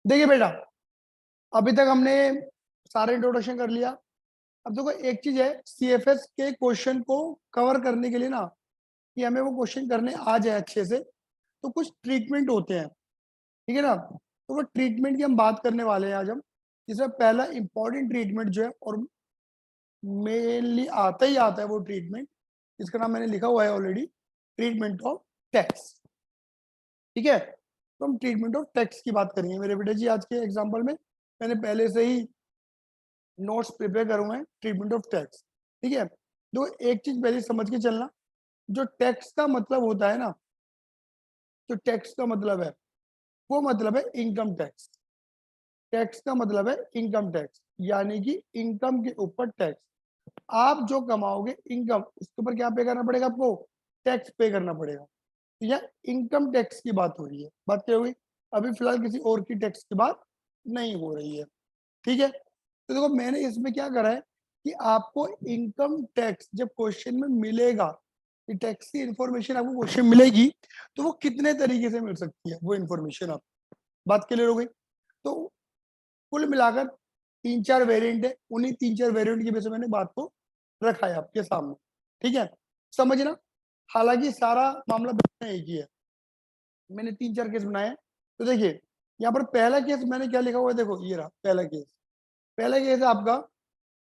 देखिए बेटा, अभी तक हमने सारा इंट्रोडक्शन कर लिया। अब देखो एक चीज है, सीएफएस के क्वेश्चन को कवर करने के लिए ना, कि हमें वो क्वेश्चन करने आ जाए अच्छे से, तो कुछ ट्रीटमेंट होते हैं, ठीक है ना। तो वो ट्रीटमेंट की हम बात करने वाले हैं आज हम। जिसमें पहला इंपॉर्टेंट ट्रीटमेंट जो है, और मेनली आता ही आता है वो ट्रीटमेंट, इसका नाम मैंने लिखा हुआ है ऑलरेडी, ट्रीटमेंट ऑफ टैक्स। ठीक है, तो हम ट्रीटमेंट ऑफ टैक्स की बात करेंगे मेरे बेटे जी। आज के एग्जाम्पल में मैंने पहले से ही नोट्स प्रिपेयर करे हुए हैं ट्रीटमेंट ऑफ टैक्स। ठीक है, तो एक चीज पहले समझ के चलना, जो टैक्स का मतलब होता है ना, जो टैक्स का मतलब है वो मतलब है इनकम टैक्स। टैक्स का मतलब है इनकम टैक्स, यानी कि इनकम के ऊपर टैक्स। आप जो कमाओगे इनकम, उसके ऊपर क्या पे करना पड़ेगा आपको? टैक्स पे करना पड़ेगा। तो यह इनकम टैक्स की बात हो रही है, बात क्या होगी? अभी फिलहाल किसी और की टैक्स की बात नहीं हो रही है। ठीक है, तो देखो मैंने इसमें क्या करा है कि आपको इनकम टैक्स जब क्वेश्चन में मिलेगा, कि टैक्स की इंफॉर्मेशन आपको क्वेश्चन मिलेगी, तो वो कितने तरीके से मिल सकती है वो इंफॉर्मेशन, आप बात क्लियर हो गई। तो कुल मिलाकर तीन चार वेरिएंट है, उन्हीं तीन चार वेरिएंट की वजह से मैंने बात को रखा है आपके सामने। ठीक है, समझना। हालांकि सारा मामला एक ही है, मैंने तीन चार केस बनाए हैं। तो देखिए यहाँ पर पहला केस मैंने क्या लिखा हुआ है, देखो ये रहा पहला केस। पहला केस है आपका,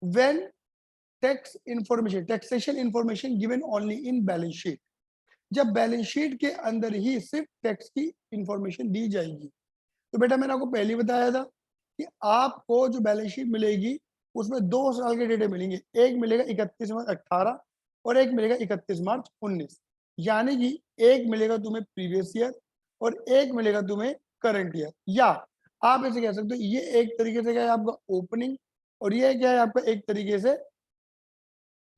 when tax information, taxation information given only in balance sheet. जब बैलेंस शीट के अंदर ही सिर्फ टैक्स की इंफॉर्मेशन दी जाएगी। तो बेटा मैंने आपको पहले ही बताया था कि आपको जो बैलेंस शीट मिलेगी उसमें 2 साल के डेटे मिलेंगे। एक मिलेगा 31 मार्च 18 और एक मिलेगा 31 मार्च 19। यानी कि एक मिलेगा तुम्हें प्रीवियस ईयर और एक मिलेगा तुम्हें करंट ईयर। या आप ऐसे कह सकते हो, ये एक तरीके से क्या है आपका ओपनिंग, और ये क्या है आपका एक तरीके से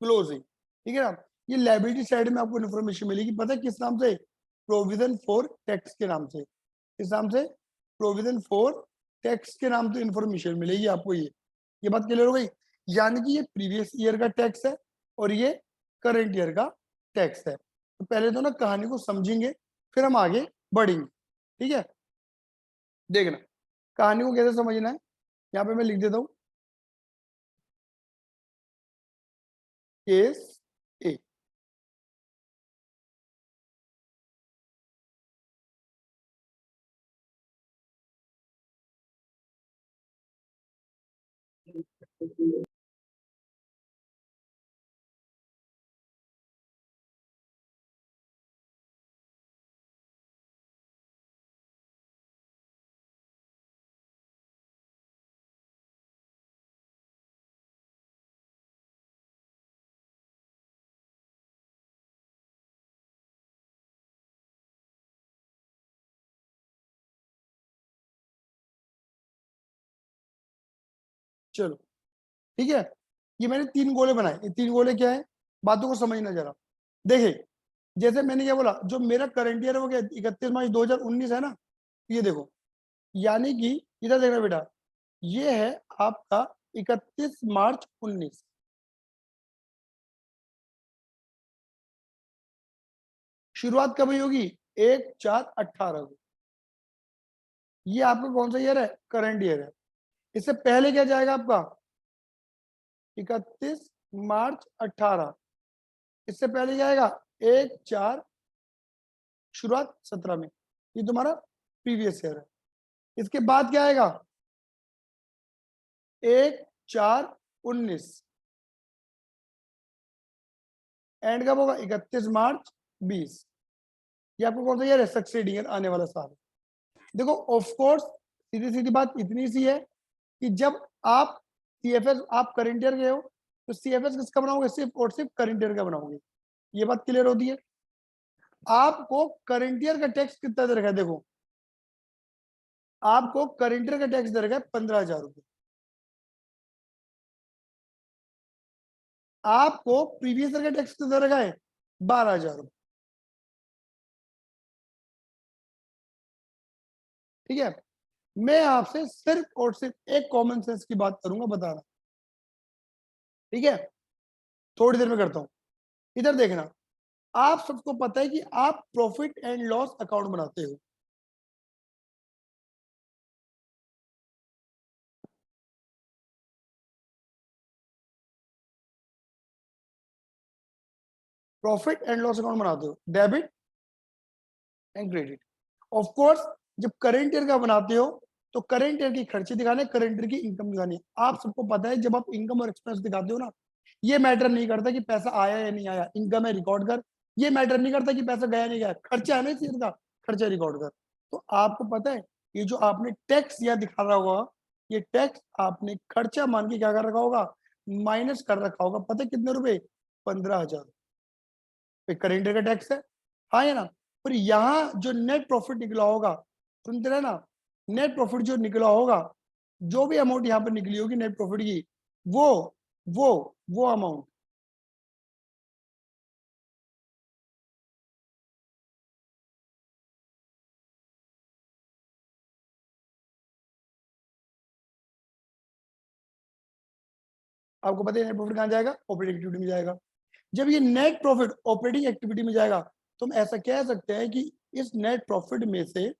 क्लोजिंग। ठीक है ना। ये लाइबिलिटी साइड में आपको इन्फॉर्मेशन मिलेगी, पता है किस नाम से? प्रोविजन फॉर टैक्स के नाम से। किस नाम से? प्रोविजन फॉर टैक्स के नाम से इन्फॉर्मेशन मिलेगी आपको। ये बात क्लियर हो गई। यानी कि ये प्रीवियस ईयर का टैक्स है और ये करंट ईयर का टैक्स है। तो पहले तो ना कहानी को समझेंगे, फिर हम आगे बढ़ेंगे। ठीक है, देखना कहानी को कैसे समझना है। यहाँ पे मैं लिख देता हूँ, केस ए। चलो ठीक है, ये मैंने 3 गोले बनाए। ये 3 गोले क्या है, बातों को समझना जरा। देखिए जैसे मैंने क्या बोला, जो मेरा करंट ईयर हो गया 31 मार्च 2019 है ना, ये देखो, यानी कि इधर देखना बेटा, ये है आपका 31 मार्च 2019। शुरुआत कब हुई होगी? 1/4/18 को। ये आपका कौन सा ईयर है? करंट ईयर है। इससे पहले क्या जाएगा आपका? 31 मार्च 18। इससे पहले क्या आएगा? 1/4, शुरुआत 17 में। ये तुम्हारा प्रीवियस ईयर है। इसके बाद क्या आएगा? 1/4/19। एंड कब होगा? 31 मार्च 20। ये आपको कौन सा ईयर है? सक्सेडिंग ईयर, आने वाला साल। देखो ऑफ कोर्स सीधी सीधी बात इतनी सी है कि जब आप सीएफएस, आप करंट ईयर गए हो, तो सीएफएस किसका बनाओगे? सिर्फ और सिर्फ करंट ईयर का बनाओगे। ये बात क्लियर होती है। आपको करंट ईयर का टैक्स कितना दे रखा है? देखो आपको करंट ईयर का टैक्स दे रखा है 15,000 रुपये। आपको प्रीवियस ईयर का टैक्स कितना दे रखा है? 12,000 रुपये। ठीक है, मैं आपसे सिर्फ और सिर्फ एक कॉमन सेंस की बात करूंगा, बता रहा। ठीक है, थोड़ी देर में करता हूं। इधर देखना, आप सबको पता है कि आप प्रॉफिट एंड लॉस अकाउंट बनाते हो। प्रॉफिट एंड लॉस अकाउंट बनाते हो, debit and credit. Of course जब करंट ईयर का बनाते हो तो करंट ईयर की खर्चे दिखाने, करंट ईयर की इनकम दिखानी है। आप सबको पता है जब आप इनकम और एक्सपेंस दिखाते हो ना, ये मैटर नहीं करता कि पैसा आया या नहीं आया, इनकम है रिकॉर्ड कर। ये मैटर नहीं करता कि पैसा गया नहीं गया, खर्चा है ना इस ईयर का, खर्चा रिकॉर्ड कर। तो आपको पता है ये जो आपने टैक्स या दिखा रहा होगा, ये टैक्स आपने खर्चा मान के क्या कर रखा होगा, माइनस कर रखा होगा। पता है कितने रुपए, 15,000 करेंट ईयर का टैक्स है, हाँ या ना। पर यहाँ जो नेट प्रॉफिट निकला होगा, सुनते रहे ना, नेट प्रॉफिट जो निकला होगा, जो भी अमाउंट यहाँ पर निकली होगी नेट प्रॉफिट की, वो वो अमाउंट आपको पता है नेट प्रॉफिट कहाँ जाएगा, ऑपरेटिंग एक्टिविटी में जाएगा। जब ये नेट प्रॉफिट ऑपरेटिंग एक्टिविटी में जाएगा तो हम ऐसा कह सकते हैं कि इस नेट प्रॉफिट में से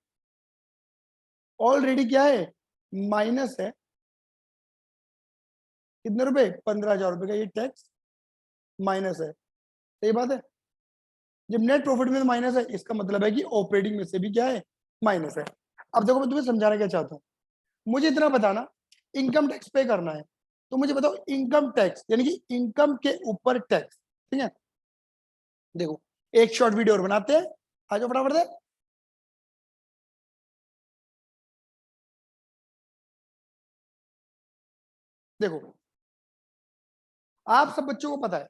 ऑलरेडी क्या है, माइनस है कितने रुपए, 15,000 रुपए का ये टैक्स माइनस है। सही बात है। जब नेट प्रॉफिट में माइनस है इसका मतलब है कि ऑपरेटिंग में से भी क्या है, माइनस है। अब देखो मैं तुम्हें समझाना क्या चाहता हूँ, मुझे इतना बताना, इनकम टैक्स पे करना है, तो मुझे बताओ इनकम टैक्स यानी कि इनकम के ऊपर टैक्स, ठीक है। देखो एक शॉर्ट वीडियो और बनाते हैं, आ जाओ फटाफट से। देखो आप सब बच्चों को पता है,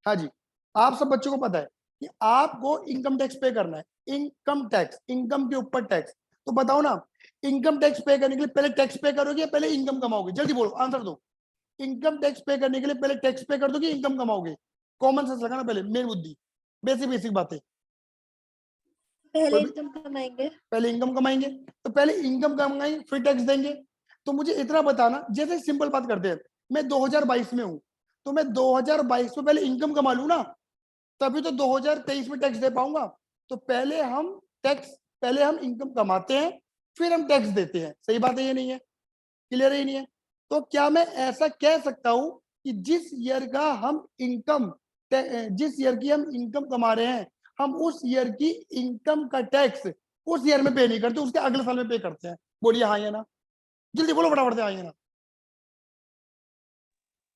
हाँ जी, आप सब बच्चों को पता है कि आपको इनकम टैक्स पे करना है। इनकम टैक्स, इनकम के ऊपर टैक्स। तो बताओ ना, इनकम टैक्स पे करने के लिए पहले टैक्स पे करोगे या पहले इनकम कमाओगे, जल्दी बोलो आंसर दो। इनकम टैक्स पे करने के लिए पहले टैक्स पे कर दोगे, इनकम कमाओगे। कॉमन सेंस लगाना पहले, मेन बुद्धि, बेसिक बेसिक बातें। पहले इनकम कमाएंगे, पहले इनकम कमाएंगे, तो पहले इनकम कमाएंगे फिर टैक्स देंगे। तो मुझे इतना बताना, जैसे सिंपल बात करते हैं, मैं 2022 में हूं, तो मैं 2022 में पहले इनकम कमा लूं ना, तभी तो 2023 में टैक्स दे पाऊंगा। तो पहले हम टैक्स, पहले हम इनकम कमाते हैं फिर हम टैक्स देते हैं। सही बात है ये नहीं है, क्लियर है ये नहीं है। तो क्या मैं ऐसा कह सकता हूं कि जिस ईयर का हम इनकम, जिस ईयर की हम इनकम कमा रहे हैं, हम उस ईयर की इनकम का टैक्स उस ईयर में पे नहीं करते, उसके अगले साल में पे करते हैं। बोलिए हाँ या ना, जल्दी बोलो फटाफट से हाँ या ना।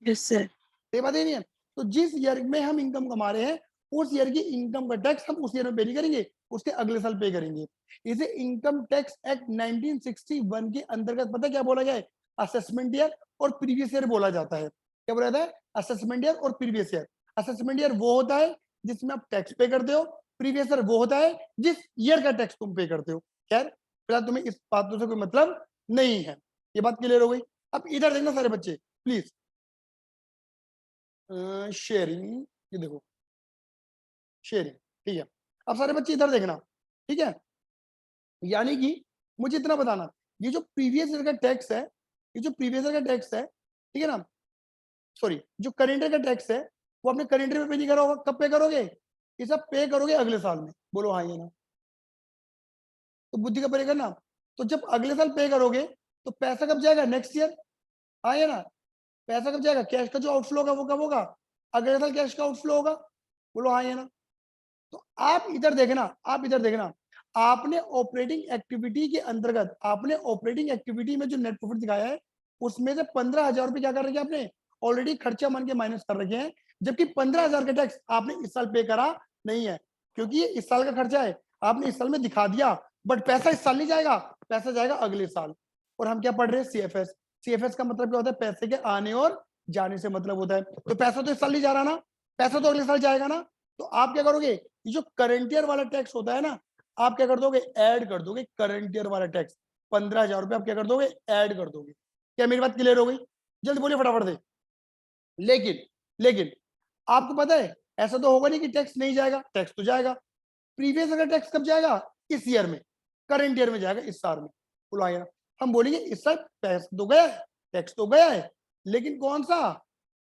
Yes sir. ये बात ही नहीं है। तो जिस ईयर में हम इनकम कमा रहे हैं उस ईयर की इनकम का टैक्स हम उस ईयर में पे नहीं करेंगे, उसके अगले साल पे करेंगे। इसे इनकम टैक्स एक्ट 1961 के अंतर्गत पता क्या बोला गया है, असेसमेंट ईयर और प्रीवियस ईयर बोला जाता है। क्या बोला जाता है, असेसमेंट ईयर और प्रीवियस ईयर। असेसमेंट ईयर वो होता है जिसमें आप टैक्स पे करते हो, प्रीवियस ईयर वो होता है जिस ईयर का टैक्स तुम पे करते हो। खैर फिलहाल तुम्हें इस बातों से कोई मतलब नहीं है, ये बात क्लियर हो गई। अब इधर देखना सारे बच्चे प्लीज, शेयरिंग, ये देखो शेयरिंग, ठीक है। अब सारे बच्चे इधर देखना, ठीक है। यानी कि मुझे इतना बताना, ये जो प्रीवियस ईयर का टैक्स है, ये जो प्रीवियस ईयर का टैक्स है, ठीक है ना, सॉरी जो करेंट ईयर का टैक्स है, वो अपने करेंट ईयर में पे नहीं करा होगा, कब पे करोगे, ये सब पे करोगे अगले साल में। बोलो हाँ ये ना, तो बुद्धि का परे करना। तो जब अगले साल पे करोगे तो पैसा कब जाएगा, नेक्स्ट ईयर, हाँ या ना। पैसा कब जाएगा, कैश का जो आउटफ्लो होगा वो कब होगा, अगले साल कैश का आउटफ्लो होगा। बोलो हाँ या ना। तो आप इधर देखना, आप इधर देखना, आपने ऑपरेटिंग एक्टिविटी के अंतर्गत, आपने ऑपरेटिंग एक्टिविटी में जो नेट प्रॉफिट दिखाया है उसमें से 15,000 रुपए क्या कर रखे हैं आपने, ऑलरेडी खर्चा मान के माइनस कर रखे हैं। जबकि 15,000 का टैक्स आपने इस साल पे करा नहीं है, क्योंकि ये इस साल का खर्चा है, आपने इस साल में दिखा दिया, बट पैसा इस साल नहीं जाएगा, पैसा जाएगा अगले साल। और हम क्या पढ़ रहे हैं, सीएफएस। सीएफएस का मतलब क्या होता है, पैसे के आने और जाने से मतलब होता है। तो पैसा तो इस साल नहीं जा रहा ना, पैसा तो अगले साल जाएगा ना। तो आप क्या करोगे, ये जो करंट ईयर वाला टैक्स होता है ना, आप क्या कर दोगे, ऐड कर दोगे करंट ईयर वाला टैक्स। 15,000 रुपए आप क्या कर दोगे, ऐड कर दोगे। क्या मेरी बात क्लियर हो गई, जल्दी बोलिए फटाफट से। लेकिन लेकिन आपको पता है ऐसा तो होगा नहीं कि टैक्स नहीं जाएगा, टैक्स तो जाएगा। प्रीवियस अगर टैक्स कब जाएगा, इस ईयर में, करंट ईयर में जाएगा, इस साल में। बुलाएगा, हम बोलेंगे इस साल पैसा तो गया है, टैक्स तो गया है, लेकिन कौन सा,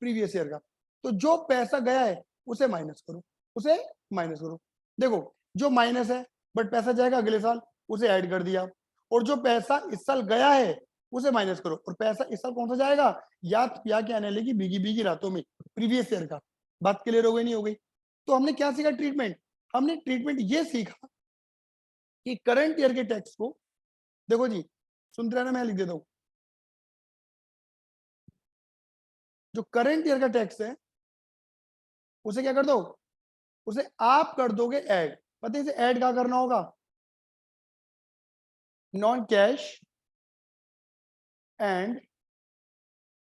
प्रीवियस ईयर का। तो जो पैसा गया है उसे माइनस करो, उसे माइनस करो। देखो जो माइनस है बट पैसा जाएगा अगले साल, उसे ऐड कर दिया। और जो पैसा इस साल गया है उसे माइनस करो, और पैसा इस साल कौन सा जाएगा, याद किया कि आने लगी भीगी भीगी रातों में, प्रीवियस ईयर का। बात क्लियर हो गई नहीं हो गई? तो हमने क्या सीखा ट्रीटमेंट? हमने ट्रीटमेंट ये सीखा कि करंट ईयर के टैक्स को, देखो जी सुनते रहना, मैं लिख देता हूं, जो करंट ईयर का टैक्स है उसे क्या कर दो, उसे आप कर दोगे ऐड। पता है इसे ऐड क्या करना होगा? Non cash and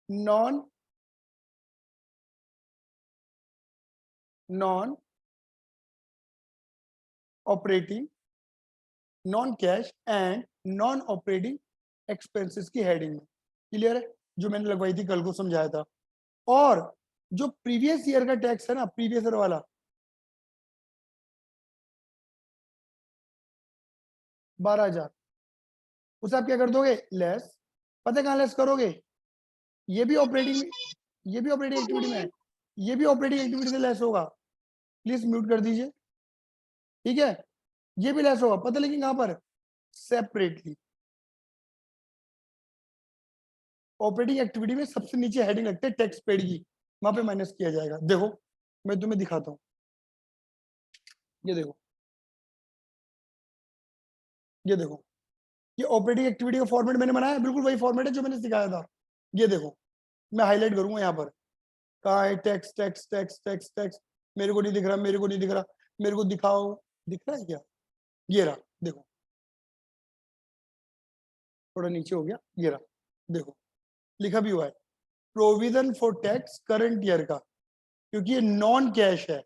non non operating, non cash and non operating expenses की हेडिंग में। क्लियर है? जो मैंने लगवाई थी कल को, समझाया था। और जो प्रीवियस ईयर का टैक्स है ना, प्रीवियस ईयर वाला 12,000, उसे आप क्या कर दोगे? लेस। पता है कहां लेस करोगे? ये भी ऑपरेटिंग में, ये भी ऑपरेटिंग एक्टिविटी में है, ये भी ऑपरेटिंग एक्टिविटी से लेस होगा। प्लीज म्यूट कर दीजिए, ठीक है? ये भी लेस होगा, पता है, लेकिन कहां पर? सेपरेटली। ऑपरेटिंग एक्टिविटी में सबसे नीचे हेडिंग लगते हैं टैक्स पेड की, वहां पे माइनस किया जाएगा। देखो मैं तुम्हें दिखाता हूं, ये देखो, ये देखो, ये ऑपरेटिंग एक्टिविटी का फॉर्मेट मैंने बनाया है, बिल्कुल वही फॉर्मेट है जो मैंने सिखाया था। ये देखो, मैं हाईलाइट करूंगा यहाँ पर, कहा है tax tax tax tax tax, मेरे को नहीं दिख रहा, मेरे को नहीं दिख रहा, मेरे को दिखाओ, दिख रहा है क्या? ये रहा, देखो, थोड़ा नीचे हो गया, ये रहा, देखो लिखा भी हुआ है provision for tax current year का, क्योंकि ये नॉन कैश है।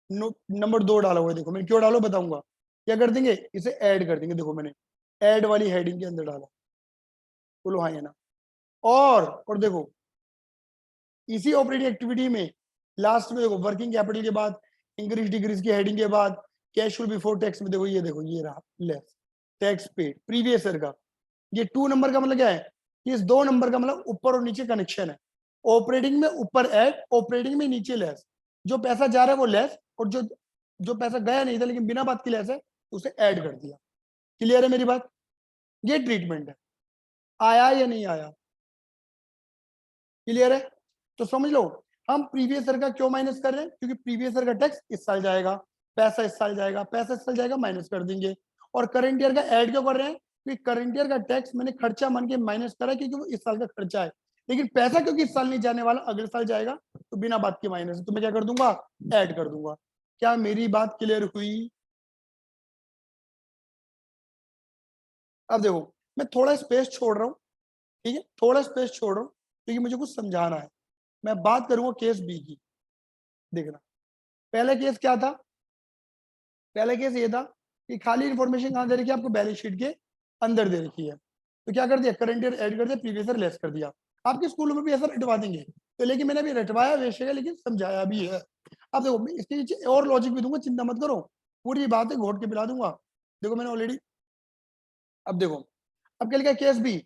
नंबर 2 डाला हुआ है, देखो मैंने क्यों डालो बताऊंगा। क्या कर देंगे? इसे ऐड कर देंगे, देखो मैंने ऐड वाली हेडिंग के अंदर डाला। बोलो हाँ या ना? और देखो इसी ऑपरेटिंग एक्टिविटी में लास्ट में देखो वर्किंग कैपिटल के बाद इंक्रीज डिक्रीज की हेडिंग के बाद कैश फ्लो बिफोर टैक्स में देखो, ये रहा less tax paid previous year का। ये 2 नंबर का मतलब क्या है? इस 2 नंबर का मतलब ऊपर और नीचे कनेक्शन है। ऑपरेटिंग में ऊपर ऐड, ऑपरेटिंग में नीचे लेस। जो पैसा जा रहा है वो लेस, और जो जो पैसा गया नहीं था लेकिन बिना बात की लेस है, उसे ऐड कर दिया। क्लियर है मेरी बात? ये ट्रीटमेंट है। आया या नहीं आया? क्लियर है? तो समझ लो, हम प्रीवियस ईयर का क्यों माइनस कर रहे हैं? क्योंकि प्रीवियस ईयर का टैक्स इस साल जाएगा, पैसा इस साल जाएगा, पैसा इस साल जाएगा, माइनस कर देंगे। और करंट ईयर का ऐड क्यों कर रहे हैं? क्योंकि करंट ईयर का टैक्स मैंने खर्चा मान के माइनस करा, क्योंकि वो इस साल का खर्चा है, लेकिन पैसा क्योंकि इस साल नहीं जाने वाला, अगले साल जाएगा, तो बिना बात के माइनस है, तो मैं क्या कर दूंगा? ऐड कर दूंगा। क्या मेरी बात क्लियर हुई? अब देखो, मैं थोड़ा स्पेस छोड़ रहा हूँ, ठीक है, थोड़ा स्पेस छोड़ रहा हूँ, क्योंकि मुझे कुछ समझाना है। मैं बात करूंगा केस बी की। देखना, पहला केस क्या था? पहला केस ये था कि खाली इंफॉर्मेशन कहां दे रखी है आपको? बैलेंस शीट के अंदर दे रखी है। तो क्या कर दिया? करंट ईयर ऐड कर दिया, प्रीवियस ईयर लेस कर दिया। आपके स्कूलों में भी ऐसा रटवा देंगे, तो लेकिन मैंने अभी रटवाया वैसे है, लेकिन समझाया भी है। अब देखो, मैं इसके नीचे और लॉजिक भी दूंगा, चिंता मत करो, पूरी बात है घोट के पिला दूंगा। देखो मैंने ऑलरेडी, अब देखो, अब क्या लिखा है? Case B.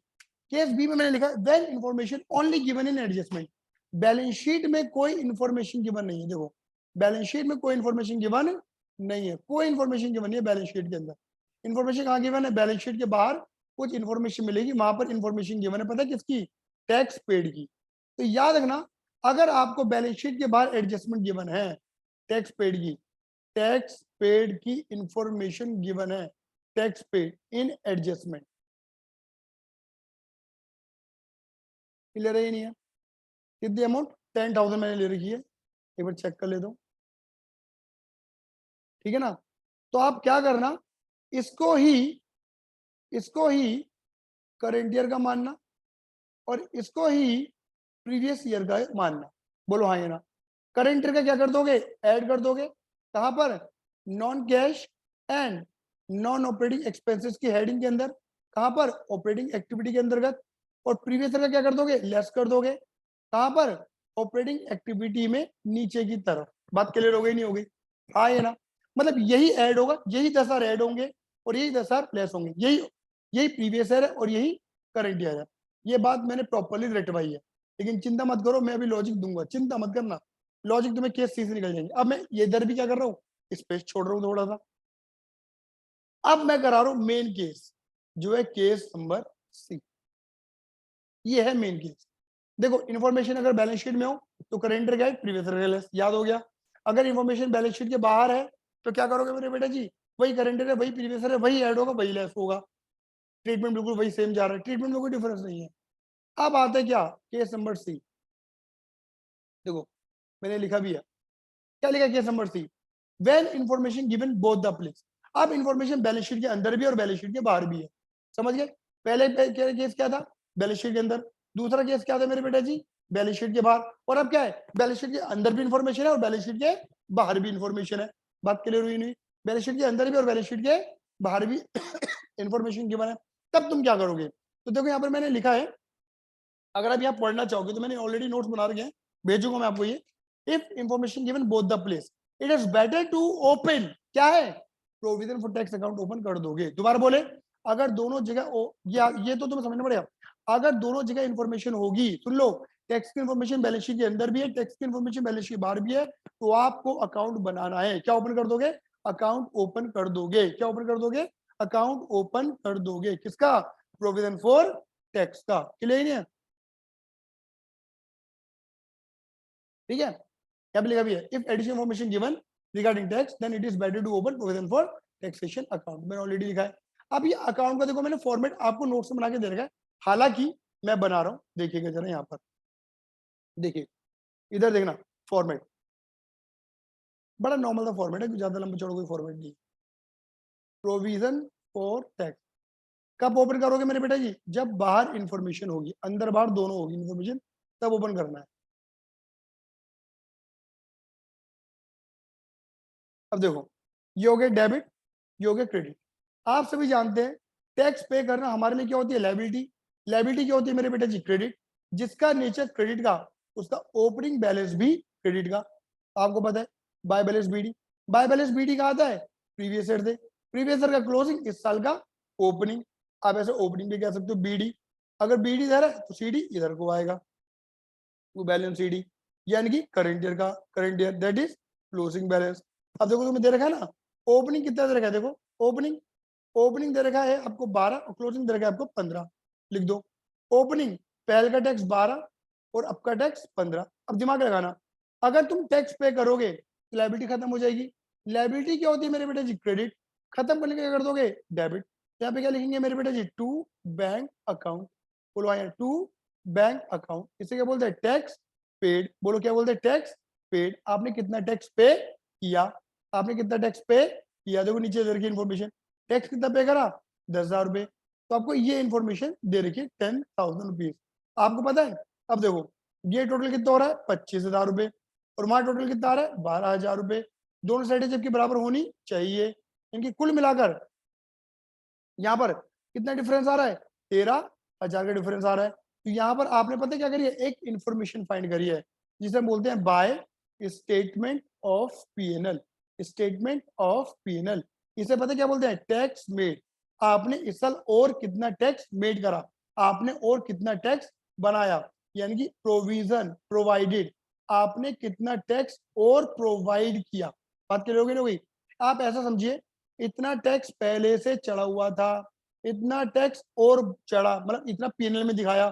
केस बी में मैंने लिखा when information only given in adjustment. Balance sheet में कोई इंफॉर्मेशन गिवन नहीं है। देखो, बैलेंस शीट में कोई इंफॉर्मेशन गिवन नहीं है, कोई इंफॉर्मेशन गिवन नहीं है बैलेंस शीट के अंदर। इंफॉर्मेशन कहाँ गिवन है? बैलेंस शीट के बाहर कुछ इंफॉर्मेशन मिलेगी, वहां पर इंफॉर्मेशन गिवन है, पता है किसकी? टैक्स पेड की। तो याद रखना, अगर आपको बैलेंस शीट के बाहर एडजस्टमेंट गिवन है टैक्स पेड की, टैक्स पेड की इंफॉर्मेशन गिवन है, tax paid in adjustment. Clear है? नहीं है? कितनी अमाउंट? 10,000 मैंने ले रखी है, एक बार चेक कर ले दो, ठीक है ना? तो आप क्या करना, इसको ही इसको ही करंट ईयर का मानना, और इसको ही प्रीवियस ईयर का मानना। बोलो हाँ या ना? करंट ईयर का क्या कर दोगे? ऐड कर दोगे। कहां पर? Non cash and non operating expenses की हेडिंग के अंदर। कहां पर? ऑपरेटिंग एक्टिविटी के अंतर्गत। और प्रीवियस ईयर का क्या कर दोगे? लेस कर दोगे। कहां पर? ऑपरेटिंग एक्टिविटी में नीचे की तरफ। बात क्लियर हो गई नहीं हो गई? हाँ या ना? मतलब यही ऐड होगा, यही 10,000 ऐड होंगे और यही 10,000 लेस होंगे, यही यही प्रीवियस ईयर है और यही करंट ईयर है। ये बात मैंने प्रॉपरली रटवाई है, लेकिन चिंता मत करो, मैं अभी लॉजिक दूंगा, चिंता मत करना। लॉजिक तुम्हें केस सी से निकल जाएंगे। अब मैं ये इधर भी क्या कर रहा हूँ? स्पेस छोड़ रहा हूँ थोड़ा सा। अब मैं करा रहा हूँ मेन केस, जो है केस नंबर सी। ये है मेन केस। देखो, इंफॉर्मेशन अगर बैलेंस शीट में हो तो करेंट ईयर क्या है, प्रीवियस ईयर लेस, याद हो गया। अगर इन्फॉर्मेशन बैलेंस शीट के बाहर है तो क्या करोगे मेरे बेटा जी, वही करेंट ईयर है, वही प्रीवियस ईयर है, वही ऐड होगा, वही लेस होगा। ट्रीटमेंट बिल्कुल वही सेम जा रहा है, ट्रीटमेंट में कोई डिफरेंस नहीं है। अब आता है क्या, केस नंबर सी। देखो मैंने लिखा भी है, क्या लिखा case number C, when information given both the place. अब इंफॉर्मेशन बैलेंस शीट के अंदर भी और बैलेंस शीट के बाहर भी है, समझ गए। पहले केस क्या था, बैलेंस शीट के अंदर। दूसरा केस क्या था मेरे बेटा जी, बैलेंस शीट के बाहर। और अब क्या है, बैलेंस शीट के अंदर भी इंफॉर्मेशन है और बैलेंस शीट के बाहर भी इंफॉर्मेशन है। बात क्लियर हुई नहीं, बैलेंस शीट के अंदर भी और बैलेंस शीट के बाहर भी इंफॉर्मेशन गिवन है। तब तुम क्या करोगे, तो देखो यहाँ पर मैंने लिखा है, अगर आप यहाँ पढ़ना चाहोगे तो मैंने ऑलरेडी नोट्स बना रखे हैं, भेजूंगा मैं आपको ये। If information given both the place, it is better to open, क्या है, provision for tax account open कर दोगे। दोबारा बोले, अगर दोनों जगह ये तो तुम्हें समझना पड़ेगा, अगर दोनों जगह इंफॉर्मेशन होगी, सुन लो, टैक्स की इंफॉर्मेशन बैलेंस शीट के अंदर भी है, टैक्स की इंफॉर्मेशन बैलेंस शीट के बाहर भी है, तो आपको अकाउंट बनाना है, क्या ओपन कर दोगे, अकाउंट ओपन कर दोगे। क्या ओपन कर दोगे, अकाउंट ओपन कर दोगे, किसका, प्रोविजन फॉर टैक्स का। क्लियर नहीं है, ठीक है। क्या लिखा भी है, if additional information given regarding tax then it is better to open provision for taxation account. मैंने ऑलरेडी लिखा है। अब ये अकाउंट का देखो मैंने फॉर्मेट आपको नोट्स में बना के दे रखा है, हालांकि मैं बना रहा हूं, देखिएगा जरा यहाँ पर, देखिए इधर देखना, फॉर्मेट बड़ा नॉर्मल सा फॉर्मेट है, ज्यादा लंबा चौड़ा कोई फॉर्मेट नहीं। प्रोविजन फॉर टैक्स कब ओपन करोगे मेरे बेटा जी, जब बाहर इंफॉर्मेशन होगी, अंदर बाहर दोनों होगी इंफॉर्मेशन, तब ओपन करना है। अब देखो, ये हो गया डेबिट, ये हो गया क्रेडिट। आप सभी जानते हैं टैक्स पे करना हमारे लिए क्या होती है, लायबिलिटी। लायबिलिटी क्या होती है मेरे बेटा जी, क्रेडिट। जिसका नेचर क्रेडिट का, उसका ओपनिंग बैलेंस भी क्रेडिट का, आपको पता है। By balance BD, by balance BD कहा आता है, प्रीवियस ईयर से, प्रीवियस ईयर का क्लोजिंग, इस साल का ओपनिंग। आप ऐसे ओपनिंग भी कह सकते हो बीडी। अगर बीडी इधर है तो सीडी इधर को आएगा, वो बैलेंस सीडी, यानी कि करंट ईयर का, current year that is closing balance. अब देखो तुम्हें दे रखा है ना, ओपनिंग कितना दे रखा है, देखो ओपनिंग, ओपनिंग दे रखा है आपको 12 और क्लोजिंग दे रखा है आपको 15, लिख दो। ओपनिंग, पहल का टैक्स 12 और अब का टैक्स 15। अब दिमाग लगाना, अगर तुम टैक्स पे करोगे तो लायबिलिटी खत्म हो जाएगी। लायबिलिटी क्या होती है मेरे बेटा जी, क्रेडिट। खत्म करने के क्या कर दोगे, डेबिट। यहाँ पे क्या लिखेंगे मेरे बेटा जी, टू बैंक अकाउंट। बोलो आया, टू बैंक अकाउंट, इसे क्या बोलते हैं, टैक्स पेड। बोलो क्या बोलते हैं, टैक्स पेड। आपने कितना टैक्स पे किया, आपने कितना टैक्स पे किया, देखो नीचे दे रखी इन्फॉर्मेशन, टैक्स कितना पे करा, 10,000 रुपए। तो आपको ये इन्फॉर्मेशन दे रखी है 10,000 रुपीज, आपको पता है। अब देखो ये टोटल कितना हो रहा है, 25,000 रुपए, और वहां टोटल कितना आ रहा है, 12,000 रुपए। दोनों साइडें जबकि बराबर होनी चाहिए, इनकी कुल मिलाकर यहाँ पर कितना डिफरेंस आ रहा है, 13,000 का डिफरेंस आ रहा है। तो यहाँ पर आपने पता है क्या करी है, एक इंफॉर्मेशन फाइंड करी है, जिसे हम बोलते हैं by statement of PNL, statement of PNL. इसे पता है क्या बोलते हैं, टैक्स मेड। आपने इस साल और कितना टैक्स मेड करा, आपने और कितना टैक्स बनाया, यानी कि प्रोविजन प्रोवाइडेड, आपने कितना टैक्स और प्रोवाइड किया। बात कर रहे हो, आप ऐसा समझिए, इतना टैक्स पहले से चढ़ा हुआ था, इतना टैक्स और चढ़ा, मतलब इतना पीएनएल में दिखाया,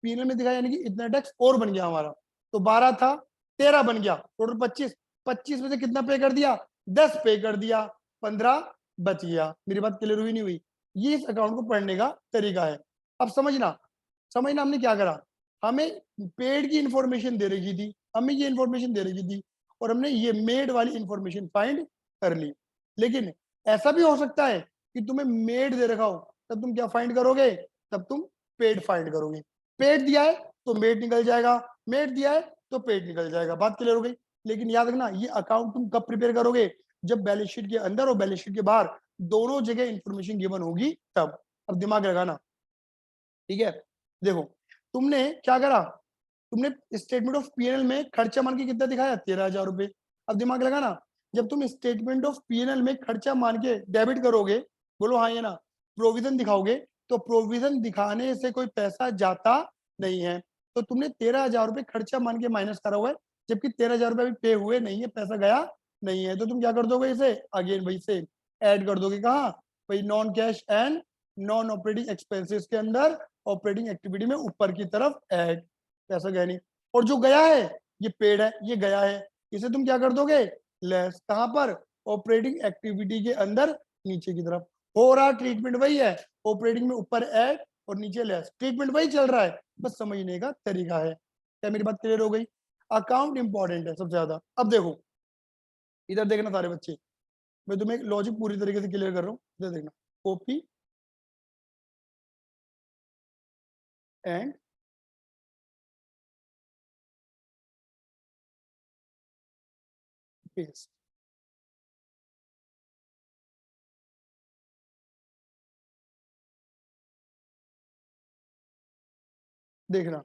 पीएनएल में दिखाया यानी कि इतना टैक्स और बन गया हमारा। तो 12 था, 13 बन गया, टोटल 25, 25 में से कितना पे कर दिया, 10 पे कर दिया, 15 बच गया। मेरी बात क्लियर हुई नहीं हुई, ये इस अकाउंट को पढ़ने का तरीका है। अब समझना, समझना हमने क्या करा, हमें पेड की इंफॉर्मेशन दे रखी थी, हमें ये इंफॉर्मेशन दे रखी थी, और हमने ये मेड वाली इंफॉर्मेशन फाइंड कर ली। लेकिन ऐसा भी हो सकता है कि तुम्हें मेड दे रखा हो, तब तुम क्या फाइंड करोगे, तब तुम पेड फाइंड करोगे। पेड दिया है तो मेड निकल जाएगा, मेड दिया है तो पेड निकल जाएगा। बात क्लियर हो गई। लेकिन याद रखना, ये अकाउंट तुम कब प्रिपेयर करोगे, जब बैलेंस शीट के अंदर और बैलेंस शीट के बाहर दोनों जगह इंफॉर्मेशन गिवन होगी तब। अब दिमाग लगाना, ठीक है। देखो तुमने क्या करा, तुमने स्टेटमेंट ऑफ पीएनएल में खर्चा मान के कितना दिखाया, 13,000 रुपए। अब दिमाग लगाना, जब तुम स्टेटमेंट ऑफ पीएनएल में खर्चा मान के डेबिट करोगे, बोलो हाँ या ना, प्रोविजन दिखाओगे, तो प्रोविजन दिखाने से कोई पैसा जाता नहीं है। तो तुमने 13,000 रुपए खर्चा मान के माइनस करा हुआ है, जबकि 13,000 रुपए अभी पे हुए नहीं है, पैसा गया नहीं है। तो तुम क्या कर दोगे, इसे अगेन वही से ऐड कर दोगे, कहाँ, भाई non cash and non operating expenses के अंदर, ऑपरेटिंग एक्टिविटी में ऊपर की तरफ ऐड, पैसा गया नहीं। और जो गया है ये पेड है, ये गया है, इसे तुम क्या कर दोगे, लेस। कहां पर, ऑपरेटिंग एक्टिविटी के अंदर नीचे की तरफ। हो रहा ट्रीटमेंट वही है, ऑपरेटिंग में ऊपर ऐड और नीचे लेस, ट्रीटमेंट वही चल रहा है, बस समझने का तरीका है। क्या मेरी बात क्लियर हो गई? अकाउंट इंपॉर्टेंट है सबसे ज्यादा। अब देखो इधर देखना सारे बच्चे, मैं तुम्हें लॉजिक पूरी तरीके से क्लियर कर रहा हूँ, इधर देखना। Copy and paste. देखना,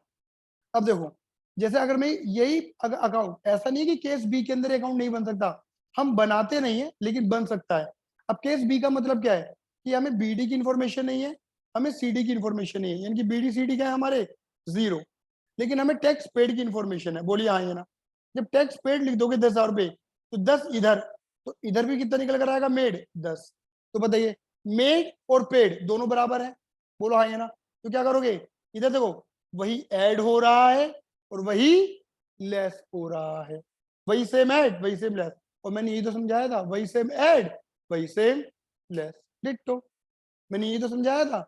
अब देखो जैसे अगर मैं यही अकाउंट, ऐसा नहीं है कि केस बी के अंदर अकाउंट नहीं बन सकता, हम बनाते नहीं है लेकिन बन सकता है। अब केस बी का मतलब क्या है कि हमें बीडी की इंफॉर्मेशन नहीं है, हमें सीडी की इंफॉर्मेशन नहीं है, यानी कि बीडी सीडी क्या है हमारे, जीरो, लेकिन हमें टैक्स पेड की इंफॉर्मेशन है। बोलिए हाँ या ना। जब टैक्स पेड लिख दोगे 10,000 रुपए, तो 10 इधर, तो इधर भी कितना निकल कर आएगा, मेड 10। तो बताइए मेड और पेड दोनों बराबर है, बोलो हाँ या ना। तो क्या करोगे, इधर देखो वही ऐड हो रहा है और वही लेस हो रहा है, वही सेम ऐड वही सेम लेस। और मैंने यही तो समझाया था, वही सेम ऐड वही सेम लेस, डिट्टो। मैंने यही तो समझाया था,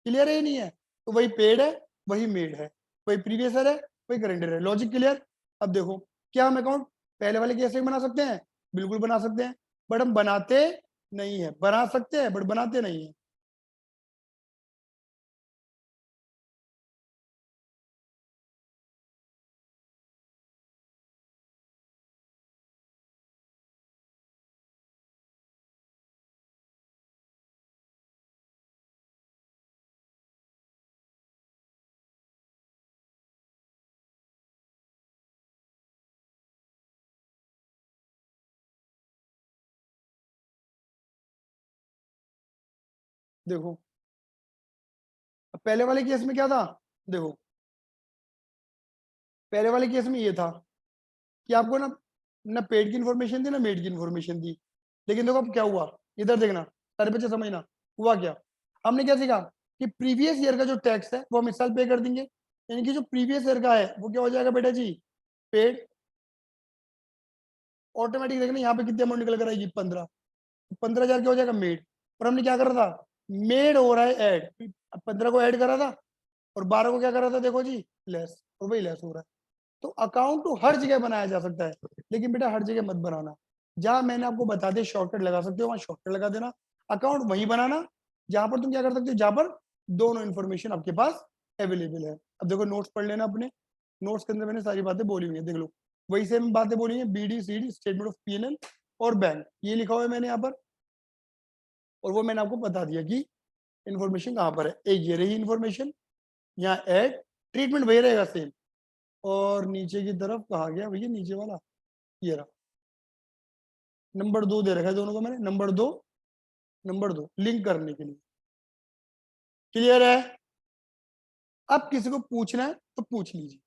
क्लियर है नहीं है? तो वही पेड है वही मेड है, वही प्रीवियस है वही करेंट है, लॉजिक क्लियर? अब देखो क्या हम अकाउंट पहले वाले कैसे बना सकते हैं, बिल्कुल बना सकते हैं, बट हम बनाते नहीं है। बना सकते हैं बट बनाते नहीं है। देखो अब पहले वाले केस में क्या था, देखो पहले वाले केस में ये था कि आपको ना ना पेड की इन्फॉर्मेशन थी ना मेड की इन्फॉर्मेशन थी। लेकिन देखो अब क्या हुआ, इधर देखना सारे बच्चे समझना, हुआ क्या, हमने क्या सीखा कि प्रीवियस ईयर का जो टैक्स है वो हम इस साल पे कर देंगे, यानी कि जो प्रीवियस ईयर का है वो क्या हो जाएगा बेटा जी, पेड। ऑटोमेटिक देखना यहाँ पे कितनी अमाउंट निकल कर आएगी, 15। 15,000 क्या हो जाएगा, मेड। और हमने क्या करा था, मेड हो रहा है ऐड, 15 को ऐड करा था और 12 को क्या करा था, देखो जी लेस, और वही लेस हो रहा है। तो अकाउंट तो हर जगह बनाया जा सकता है, लेकिन बेटा हर जगह मत बनाना। जहां मैंने आपको बता दिया शॉर्टकट लगा सकते हो वहां शॉर्टकट लगा देना। अकाउंट वही बनाना जहां पर तुम क्या कर सकते हो, जहां पर दोनों इन्फॉर्मेशन आपके पास अवेलेबल है। अब देखो नोट्स पढ़ लेना अपने, नोट्स के अंदर मैंने सारी बातें बोली हुई है, देख लो वही सेम बातें बोली है, BD CD statement of PNL और बैंक, ये लिखा हुआ है मैंने यहाँ पर। और वो मैंने आपको बता दिया कि इन्फॉर्मेशन कहाँ पर है, एक ये रही इन्फॉर्मेशन, यहाँ एड, ट्रीटमेंट वही रहेगा सेम। और नीचे की तरफ कहा गया भैया, नीचे वाला ये रहा, नंबर 2 दे रखा है दोनों को मैंने, नंबर 2 लिंक करने के लिए। क्लियर है? अब किसी को पूछना है तो पूछ लीजिए।